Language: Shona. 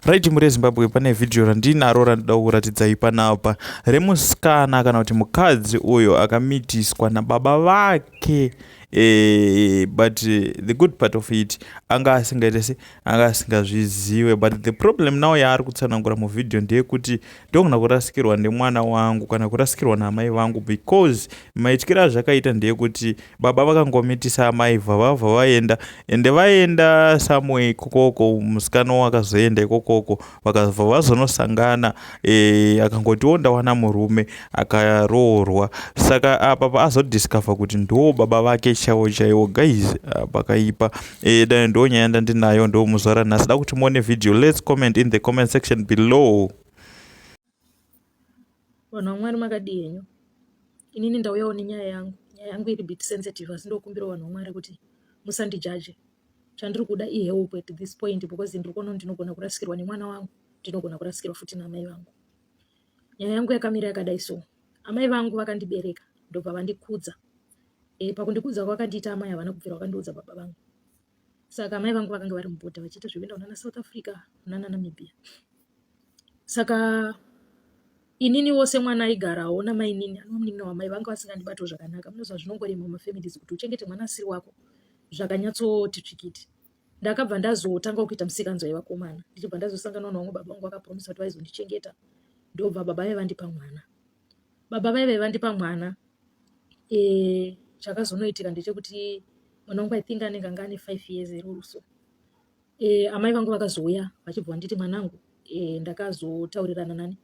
Right, muri Zimbabwe pane video randinaro randida kuratidzai panapa remusikana kana kuti mukadzi uyo akamitiswa nababa vake. But the good part of it anga asingazvizive, but the problem now yaari kutsanangura muvidhio ndeyekuti ndogona kurasikirwa nemwana wangu kana kurasikirwa namai vangu, because maityiro azvakaita ndeyekuti baba vakangomitisa amai vabva vaenda ende vaenda somewhere ikokoko, musikana wakazoenda ikokoko vakabva vazonosangana, akangotiwo ndawana murume akaroorwa. Saka apa paazodiscover kuti ndo baba vake chaiwo guys, pakaipa. Dai ndo nyaya ndandinayo ndo muzuva ranhasi. Da kuti muone video, let's comment in the comment section below. Vanhu vaMwari makadii henyu? Inini ndauyawo nenyaya yangu iri bit sensitive, asi ndokumbira vanhu vaMwari kuti musandijaje. Chandiri kuda ihelp at this point, because ndiri kuona ndinogona kurasikirwa nemwana wangu, ndinogona kurasikirwa futi namai vangu. Nyaya yangu yakamira yakadai so. Amai vangu vakandibereka ndobva vandikudza. Pakundikudza kwakandiita amai havana kubvira vakandiudza baba vangu. Saka amai vangu vakanga vari mubhodha vachiita zvekuenda kunana South Africa, kunana Namibia. Saka inini wose mwana aigarawo namai nini anomunin'ina wamai vanga vasingandibatawo zvakanaka. Munozva zvinongorema mumafamilies kuti uchengete mwana asiri wako zvakanyatsoti tsvikiti. Ndakabva ndazotanga kuita musikanzwa yevakomana, ndichibva ndazosangana nevamwe baba vangu vakapromisa kuti vaizondichengeta, ndobva baba vaiva vandipa mwana. Baba vaiva vandipa mwana. Chakazonoitika ndechekuti mwana wangu I think anenge anga ane 5 years ero so. Amai vangu vakazouya vachibva vanditi mwanangu, ndakazotaurirana nani